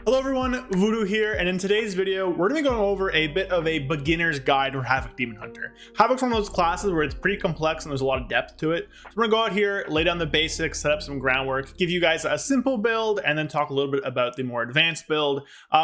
Hello everyone, Voodoo here, and in today's video, we're going to be going over a bit of a beginner's guide for Havoc Demon Hunter. Havoc's one of those classes where it's pretty complex and there's a lot of depth to it. So we're going to go out here, lay down the basics, set up some groundwork, give you guys a simple build, and then talk a little bit about the more advanced build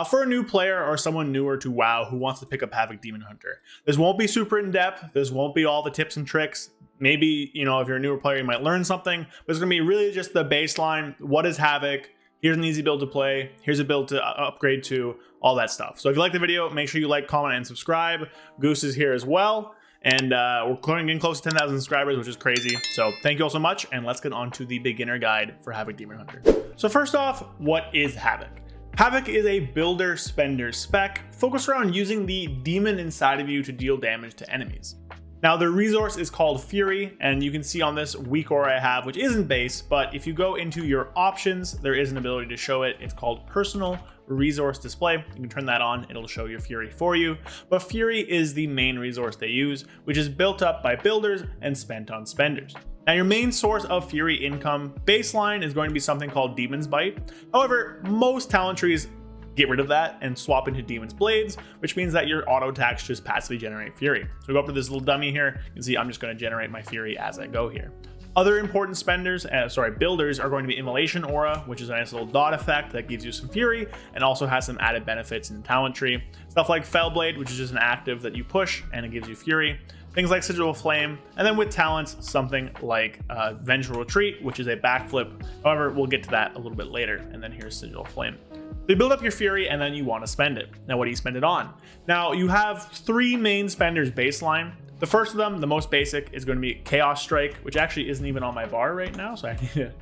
for a new player or someone newer to WoW who wants to pick up Havoc Demon Hunter. This won't be super in-depth, this won't be all the tips and tricks. Maybe, if you're a newer player, you might learn something, but it's going to be really just the baseline. What is Havoc? Here's an easy build to play. Here's a build to upgrade to, all that stuff. So if you like the video, make sure you like, comment, and subscribe. Goose is here as well. And we're getting close to 10,000 subscribers, which is crazy. So thank you all so much. And let's get on to the beginner guide for Havoc Demon Hunter. So first off, what is Havoc? Havoc is a builder spender spec focused around using the demon inside of you to deal damage to enemies. Now, the resource is called Fury, and you can see on this weak aura I have, which isn't base, but if you go into your options, there is an ability to show it. It's called Personal Resource Display. You can turn that on, it'll show your Fury for you. But Fury is the main resource they use, which is built up by builders and spent on spenders. Now, your main source of Fury income baseline is going to be something called Demon's Bite. However, most talent trees get rid of that and swap into Demon's Blades, which means that your auto attacks just passively generate Fury. So we go up to this little dummy here. You can see I'm just going to generate my Fury as I go here. Other important builders are going to be Immolation Aura, which is a nice little dot effect that gives you some Fury and also has some added benefits in the talent tree. Stuff like Fellblade, which is just an active that you push and it gives you Fury. Things like Sigil of Flame, and then with talents, something like Vengeful Retreat, which is a backflip. However, we'll get to that a little bit later. And then here's Sigil of Flame. So you build up your Fury and then you want to spend it. Now, what do you spend it on? Now, you have three main spenders baseline. The first of them, the most basic, is going to be Chaos Strike, which actually isn't even on my bar right now, so I need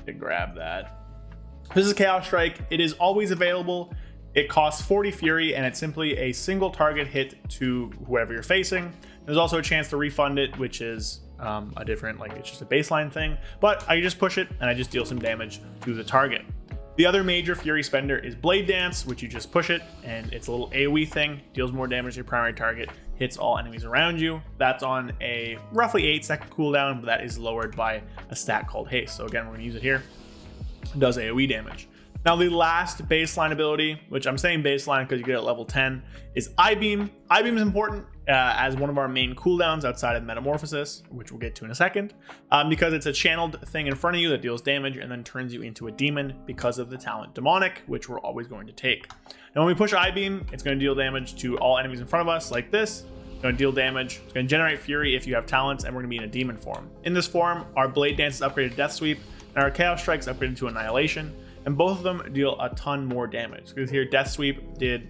to grab that. This is Chaos Strike. It is always available. It costs 40 Fury, and it's simply a single target hit to whoever you're facing. There's also a chance to refund it, which is a different, it's just a baseline thing. But I just push it, and I just deal some damage to the target. The other major Fury spender is Blade Dance, which you just push it, and it's a little AoE thing, deals more damage to your primary target, hits all enemies around you. That's on a roughly 8-second cooldown, but that is lowered by a stat called Haste. So again, we're going to use it here. It does AoE damage. Now, the last baseline ability, which I'm saying baseline because you get it at level 10, is I-Beam. I-Beam is important as one of our main cooldowns outside of Metamorphosis, which we'll get to in a second, because it's a channeled thing in front of you that deals damage and then turns you into a demon because of the talent Demonic, which we're always going to take. Now, when we push I-Beam, it's going to deal damage to all enemies in front of us like this. It's going to deal damage. It's going to generate Fury if you have talents, and we're going to be in a demon form. In this form, our Blade Dance is upgraded to Death Sweep, and our Chaos Strike is upgraded to Annihilation. And both of them deal a ton more damage. Because here, Death Sweep did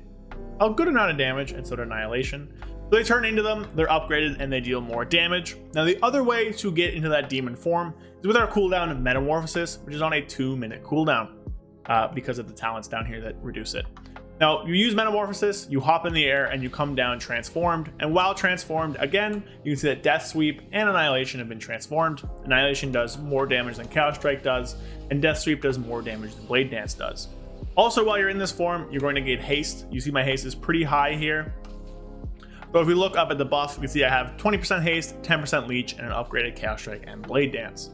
a good amount of damage, and so did Annihilation. So they turn into them, they're upgraded, and they deal more damage. Now, the other way to get into that demon form is with our cooldown of Metamorphosis, which is on a 2-minute cooldown because of the talents down here that reduce it. Now, you use Metamorphosis, you hop in the air, and you come down transformed. And while transformed, again, you can see that Death Sweep and Annihilation have been transformed. Annihilation does more damage than Chaos Strike does, and Death Sweep does more damage than Blade Dance does. Also, while you're in this form, you're going to get Haste. You see my Haste is pretty high here. But if we look up at the buff, we can see I have 20% Haste, 10% Leech, and an upgraded Chaos Strike and Blade Dance.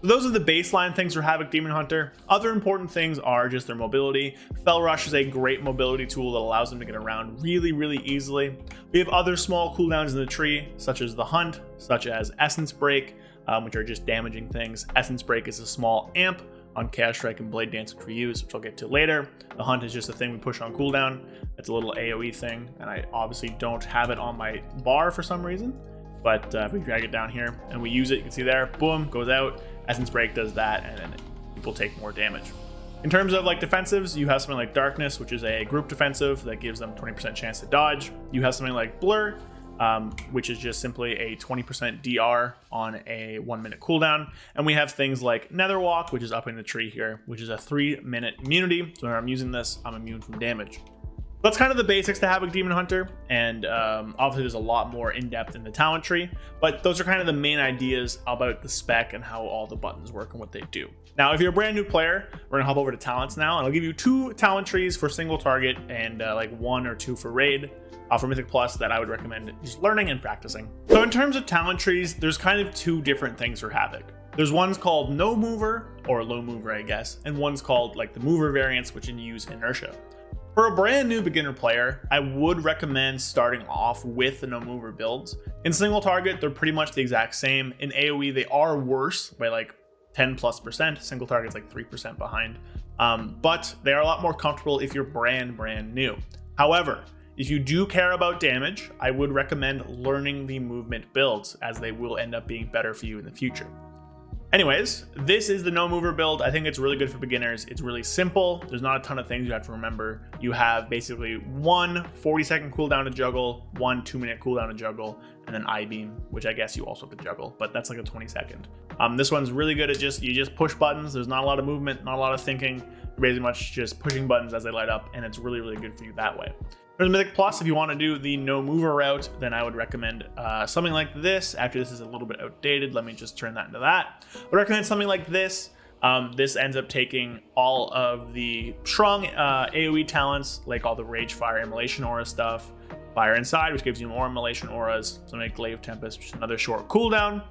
So those are the baseline things for Havoc Demon Hunter. Other important things are just their mobility. Fell Rush is a great mobility tool that allows them to get around really, really easily. We have other small cooldowns in the tree, such as the Hunt, such as Essence Break, which are just damaging things. Essence Break is a small amp on Chaos Strike and Blade Dance, which we use, which I'll get to later. The Hunt is just a thing we push on cooldown. It's a little AoE thing, and I obviously don't have it on my bar for some reason. But if we drag it down here and we use it, you can see there, boom, goes out. Essence Break does that, and then people take more damage. In terms of defensives, you have something like Darkness, which is a group defensive that gives them 20% chance to dodge. You have something like Blur, which is just simply a 20% DR on a 1-minute cooldown. And we have things like Netherwalk, which is up in the tree here, which is a 3-minute immunity. So when I'm using this, I'm immune from damage. That's kind of the basics to Havoc Demon Hunter, and obviously there's a lot more in-depth in the talent tree, but those are kind of the main ideas about the spec and how all the buttons work and what they do. Now, if you're a brand new player, we're gonna hop over to talents now, and I'll give you 2 talent trees for single target and 1 or 2 for raid. For Mythic Plus that I would recommend just learning and practicing. So in terms of talent trees, there's kind of 2 different things for Havoc. There's ones called no mover or low mover, I guess, and one's called like the mover variants, which can use inertia. For a brand new beginner player, I would recommend starting off with the no mover builds. In single target, they're pretty much the exact same. In AoE, they are worse by like 10+%. Single target's like 3% behind. But they are a lot more comfortable if you're brand new. However, if you do care about damage, I would recommend learning the movement builds, as they will end up being better for you in the future. Anyways, this is the no mover build. I think it's really good for beginners. It's really simple. There's not a ton of things you have to remember. You have basically one 40-second cooldown to juggle, one 2-minute cooldown to juggle, and then I-beam, which I guess you also have to juggle, but that's like a 20-second. This one's really good at you just push buttons. There's not a lot of movement, not a lot of thinking. You're basically much just pushing buttons as they light up, and it's really good for you that way. There's Mythic Plus. If you want to do the no mover route, then I would recommend something like this. Actually, this is a little bit outdated. Let me just turn that into that. I would recommend something like this. This ends up taking all of the strong AoE talents, like all the Rage, Fire, Immolation Aura stuff, Fire Inside, which gives you more Immolation Auras, something like Glaive Tempest, which is another short cooldown,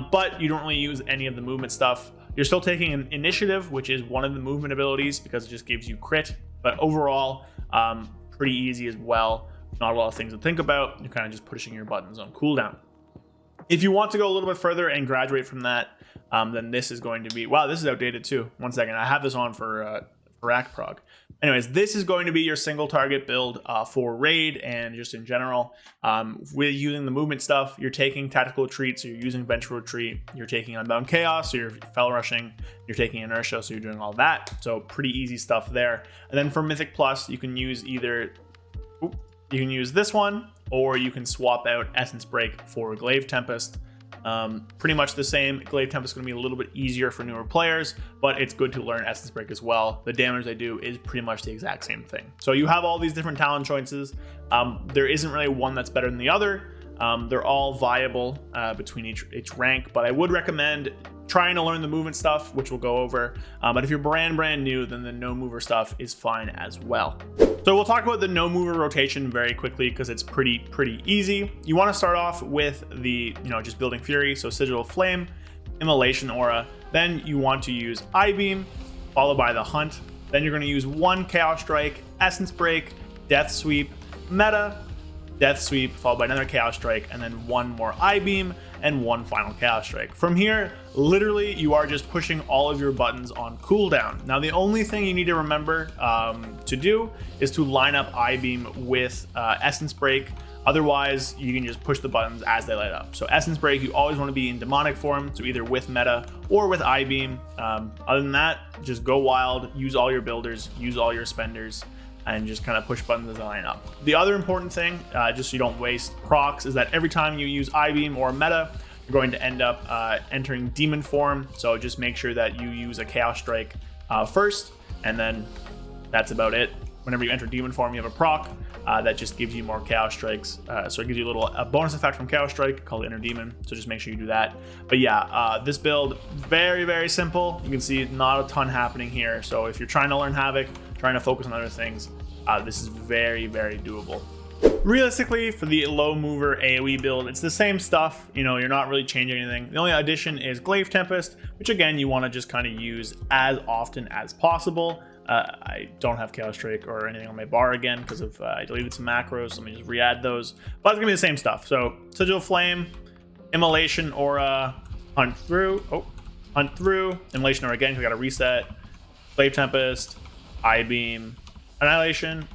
but you don't really use any of the movement stuff. You're still taking an Initiative, which is one of the movement abilities, because it just gives you crit, but overall, pretty easy as well. Not a lot of things to think about. You're kind of just pushing your buttons on cooldown. If you want to go a little bit further and graduate from that, then this is going to be, wow, this is outdated too. One second, I have this on for Prog. Anyways, this is going to be your single target build for raid and just in general. With using the movement stuff, you're taking tactical retreat, so you're using vengeful retreat, you're taking unbound chaos, so you're fel rushing, you're taking inertia, so you're doing all that. So pretty easy stuff there. And then for Mythic Plus, you can use either, you can use this one, or you can swap out Essence Break for Glaive Tempest. Pretty much the same. Glaive Tempest is going to be a little bit easier for newer players, but it's good to learn Essence Break as well. The damage they do is pretty much the exact same thing. So you have all these different talent choices. There isn't really one that's better than the other. They're all viable between each rank, but I would recommend trying to learn the movement stuff, which we'll go over. But if you're brand new, then the no mover stuff is fine as well. So we'll talk about the no mover rotation very quickly, because it's pretty easy. You want to start off with the, just building Fury, so Sigil of Flame, Immolation Aura. Then you want to use I-beam, followed by the Hunt. Then you're going to use one Chaos Strike, Essence Break, Death Sweep, Meta, Death Sweep, followed by another Chaos Strike, and then one more I-beam, and one final Chaos Strike. From here, literally, you are just pushing all of your buttons on cooldown. Now, the only thing you need to remember to do is to line up I-beam with Essence Break. Otherwise, you can just push the buttons as they light up. So Essence Break, you always want to be in demonic form, so either with Meta or with I-beam. Other than that, just go wild, use all your builders, use all your spenders, and just kind of push buttons as they line up. The other important thing, just so you don't waste procs, is that every time you use I-beam or Meta, you're going to end up entering demon form. So just make sure that you use a Chaos Strike first, and then that's about it. Whenever you enter demon form, you have a proc that just gives you more Chaos Strikes. So it gives you a bonus effect from Chaos Strike called Inner Demon. So just make sure you do that. But yeah, this build, very simple. You can see not a ton happening here. So if you're trying to learn Havoc, trying to focus on other things, this is very doable. Realistically, for the low mover AoE build, it's the same stuff. You're not really changing anything. The only addition is Glaive Tempest, which again, you want to just kind of use as often as possible. I don't have Chaos Strike or anything on my bar again because of I deleted some macros. So let me just re-add those. But it's gonna be the same stuff. So Sigil of Flame, Immolation Aura, Hunt Through, Immolation Aura again, because I got to reset. Glaive Tempest, I-beam, Annihilation,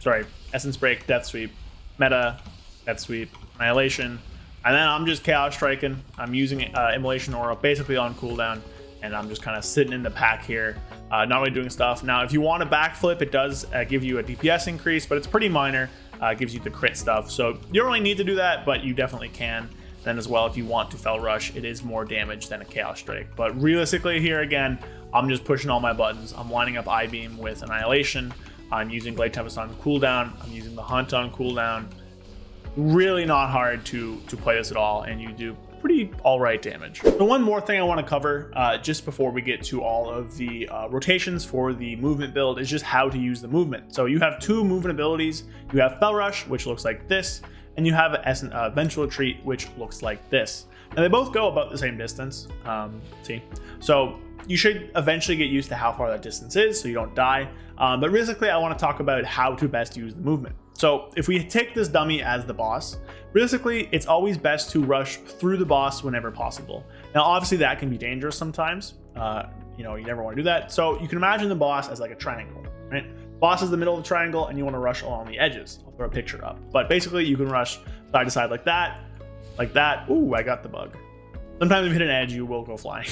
Essence Break, Death Sweep, Meta, Death Sweep, Annihilation, and then I'm just Chaos Striking. I'm using Immolation Aura basically on cooldown, and I'm just kind of sitting in the pack here, not really doing stuff. Now, if you want to backflip, it does give you a DPS increase, but it's pretty minor. It gives you the crit stuff, so you don't really need to do that, but you definitely can. Then as well, if you want to Fel Rush, it is more damage than a Chaos Strike. But realistically here again, I'm just pushing all my buttons. I'm lining up I-beam with Annihilation. I'm using Glaive Tempest on cooldown. I'm using the Hunt on cooldown. Really not hard to play this at all, and you do pretty alright damage. So one more thing I want to cover just before we get to all of the rotations for the movement build is just how to use the movement. So you have two movement abilities. You have Fel Rush, which looks like this, and you have Vengeful Retreat, which looks like this. and they both go about the same distance. See, so you should eventually get used to how far that distance is so you don't die. But realistically, I want to talk about how to best use the movement. So if we take this dummy as the boss, realistically, it's always best to rush through the boss whenever possible. Now, obviously that can be dangerous sometimes. You never want to do that. So you can imagine the boss as like a triangle, right? Boss is the middle of the triangle and you want to rush along the edges. I'll throw a picture up. But basically you can rush side to side like that, like that. Ooh, I got the bug. Sometimes if you hit an edge, you will go flying.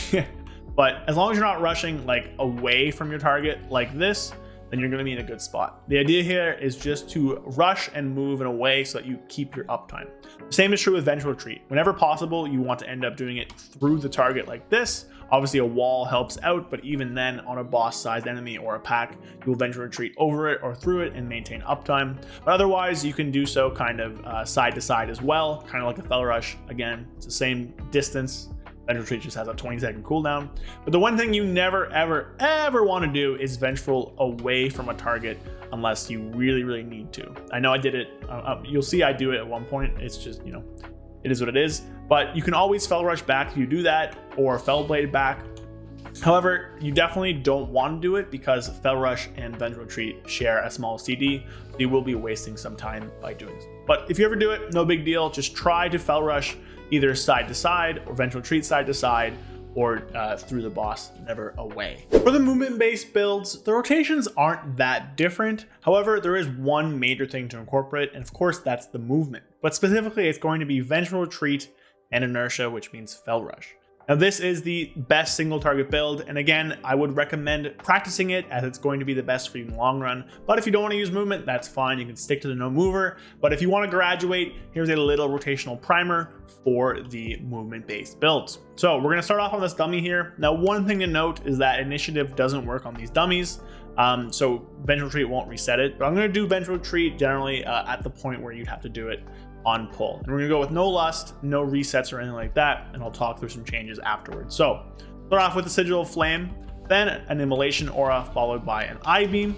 But as long as you're not rushing like away from your target like this, then you're going to be in a good spot. The idea here is just to rush and move in a way so that you keep your uptime. The same is true with vengeful retreat. Whenever possible, you want to end up doing it through the target like this. Obviously a wall helps out, but even then on a boss sized enemy or a pack, you will vengeful retreat over it or through it and maintain uptime. But otherwise you can do so kind of side to side as well, kind of like a fel rush. Again, it's the same distance. Vengeful retreat just has a 20-second cooldown. But the one thing you never, ever want to do is vengeful away from a target unless you really need to. I know I did it. You'll see I do it at one point. It's just, it is what it is. But you can always fel rush back if you do that, or fel blade back. However, you definitely don't want to do it because fel rush and vengeful retreat share a small CD. So you will be wasting some time by doing so. But if you ever do it, no big deal. Just try to fel rush either side to side or vengeful retreat side to side, or through the boss, never away. For the movement-based builds, the rotations aren't that different. However, there is one major thing to incorporate, and of course that's the movement. But specifically, it's going to be vengeful retreat and inertia, which means fel rush. Now this is the best single target build, and again, I would recommend practicing it as it's going to be the best for you in the long run. But if you don't want to use movement, that's fine. You can stick to the no mover. But if you want to graduate, here's a little rotational primer for the movement based builds. So we're going to start off on this dummy here. Now, one thing to note is that initiative doesn't work on these dummies. So vengeful retreat won't reset it, but I'm going to do vengeful retreat generally at the point where you'd have to do it on pull. And we're gonna go with no lust, no resets or anything like that, and I'll talk through some changes afterwards. So start off with the sigil of flame, then an immolation aura followed by an eye beam.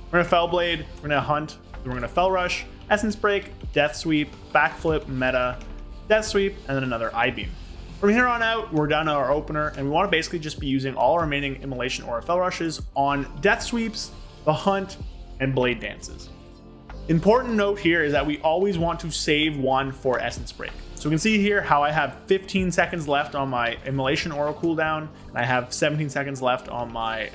We're gonna fel blade, we're gonna hunt, then we're gonna fel rush, essence break, death sweep, backflip, meta, death sweep, and then another eye beam. From here on out, we're down to our opener, and we want to basically just be using all our remaining immolation aura fel rushes on death sweeps, the hunt, and blade dances. Important note here is that we always want to save one for essence break. So we can see here how I have 15 seconds left on my immolation aura cooldown, and I have 17 seconds left on my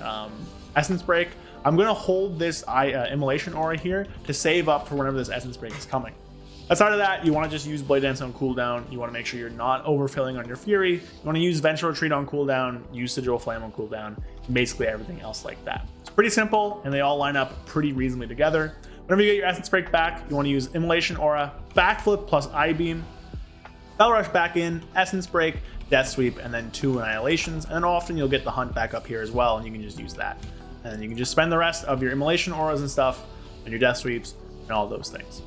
essence break. I'm going to hold this immolation aura here to save up for whenever this essence break is coming. Outside of that, you want to just use blade dance on cooldown. You want to make sure you're not overfilling on your fury. You want to use vengeful retreat on cooldown, use sigil of flame on cooldown, and basically everything else like that. It's pretty simple, and they all line up pretty reasonably together. Whenever you get your essence break back, you want to use immolation aura, backflip plus eye beam, fel rush back in, essence break, death sweep, and then 2 annihilations. And then often you'll get the hunt back up here as well, and you can just use that. And then you can just spend the rest of your immolation auras and stuff, and your death sweeps, and all those things.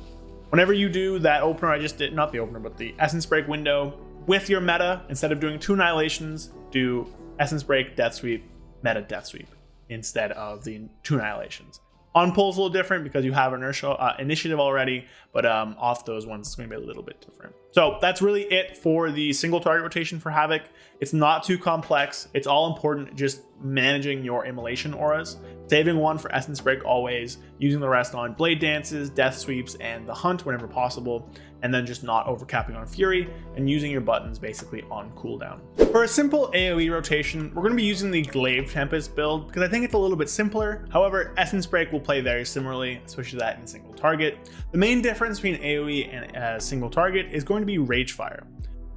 Whenever you do that opener I just did, not the opener, but the essence break window with your meta, instead of doing 2 annihilations, do essence break, death sweep, meta, death sweep, instead of the 2 annihilations. On pull's a little different because you have inertia initiative already, but off those ones it's going to be a little bit different. So that's really it for the single target rotation for Havoc. It's not too complex. It's all important, just managing your immolation auras, saving one for essence break always, using the rest on blade dances, death sweeps, and the hunt whenever possible, and then just not overcapping on fury and using your buttons basically on cooldown. For a simple AoE rotation, we're going to be using the Glaive Tempest build because I think it's a little bit simpler. However, essence break will play very similarly, especially that in single target. The main difference between AoE and single target is going to be Ragefire.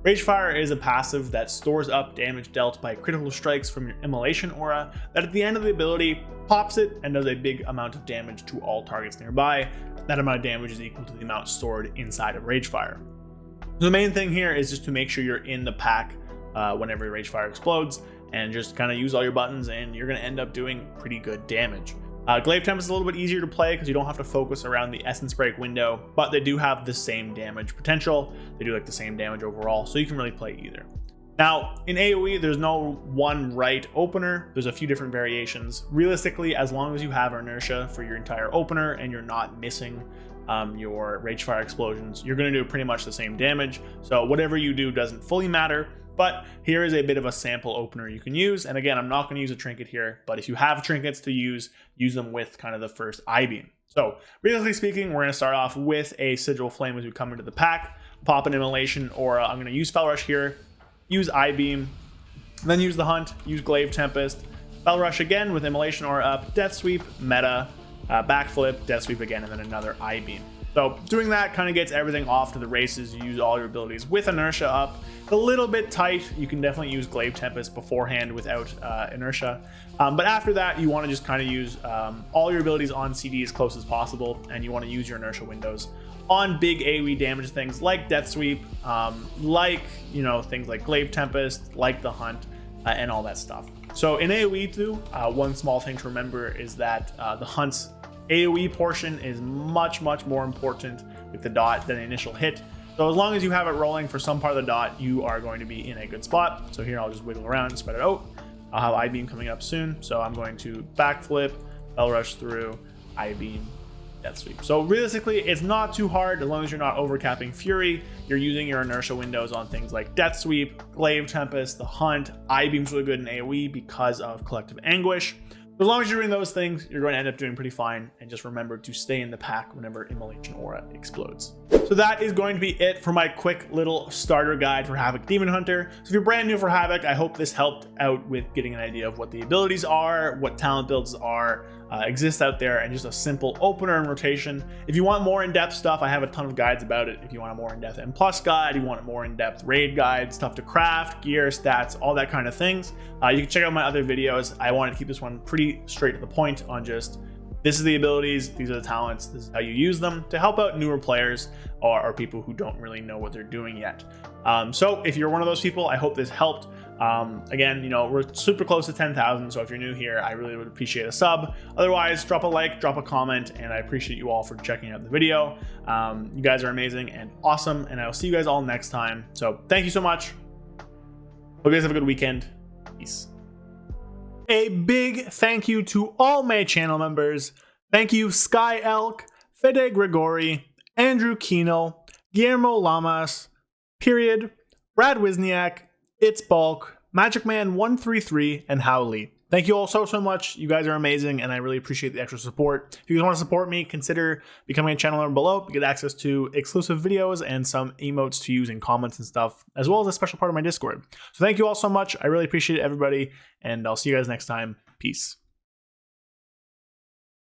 Ragefire is a passive that stores up damage dealt by critical strikes from your immolation aura that at the end of the ability pops it and does a big amount of damage to all targets nearby. That amount of damage is equal to the amount stored inside of Ragefire. So the main thing here is just to make sure you're in the pack whenever Ragefire explodes, and just kind of use all your buttons and you're going to end up doing pretty good damage. Glaive Tempest is a little bit easier to play because you don't have to focus around the essence break window, but they do have the same damage potential. They do like the same damage overall, so you can really play either. Now, in AoE, there's no one right opener. There's a few different variations. Realistically, as long as you have inertia for your entire opener and you're not missing your Rage Fire explosions, you're going to do pretty much the same damage. So whatever you do doesn't fully matter. But here is a bit of a sample opener you can use. And again, I'm not going to use a trinket here, but if you have trinkets to use them with kind of the first I-beam. So realistically speaking, we're going to start off with a Sigil Flame as we come into the pack, pop an Immolation Aura. I'm going to use Fel Rush here, use I-beam, then use the Hunt, use Glaive Tempest, Fel Rush again with Immolation Aura up, Death Sweep, meta, backflip, Death Sweep again, and then another I-beam. So doing that kind of gets everything off to the races. You use all your abilities with inertia up. It's a little bit tight. You can definitely use Glaive Tempest beforehand without inertia. But after that, you want to just kind of use all your abilities on CD as close as possible, and you want to use your inertia windows on big AoE damage things like Death Sweep, like, you know, things like Glaive Tempest, like the Hunt, and all that stuff. So in AoE too, one small thing to remember is that the Hunt's AoE portion is much more important with the dot than the initial hit. So as long as you have it rolling for some part of the dot, you are going to be in a good spot. So here I'll just wiggle around and spread it out. I'll have I-beam coming up soon, so I'm going to backflip, Fel Rush through, I-beam, Death Sweep. So realistically, it's not too hard as long as you're not overcapping Fury. You're using your inertia windows on things like Death Sweep, Glaive Tempest, the Hunt. I-beam's really good in AoE because of Collective Anguish. As long as you're doing those things, you're going to end up doing pretty fine. And just remember to stay in the pack whenever Immolation Aura explodes. So that is going to be it for my quick little starter guide for Havoc Demon Hunter. So if you're brand new for Havoc, I hope this helped out with getting an idea of what the abilities are, what talent builds are, exist out there, and just a simple opener and rotation. If you want more in-depth stuff, I have a ton of guides about it. If you want a more in-depth M+ guide, you want a more in-depth raid guide, stuff to craft, gear, stats, all that kind of things, you can check out my other videos. I wanted to keep this one pretty straight to the point on just, this is the abilities, these are the talents, this is how you use them to help out newer players or people who don't really know what they're doing yet. So if you're one of those people, I hope this helped. Again, you know, we're super close to 10,000, so if you're new here, I really would appreciate a sub. Otherwise, drop a like, drop a comment, and I appreciate you all for checking out the video. You guys are amazing and awesome, and I'll see you guys all next time. So thank you so much. Hope you guys have a good weekend. Peace. A big thank you to all my channel members. Thank you Sky Elk, Fede Gregori, Andrew Kino, Guillermo Lamas, Period, Brad Wisniak, It's Bulk, Magic Man 133, and Howley. Thank you all so much. You guys are amazing, and I really appreciate the extra support. If you guys want to support me, consider becoming a channel member below. You get access to exclusive videos and some emotes to use in comments and stuff, as well as a special part of my Discord. So thank you all so much. I really appreciate it, everybody, and I'll see you guys next time. Peace.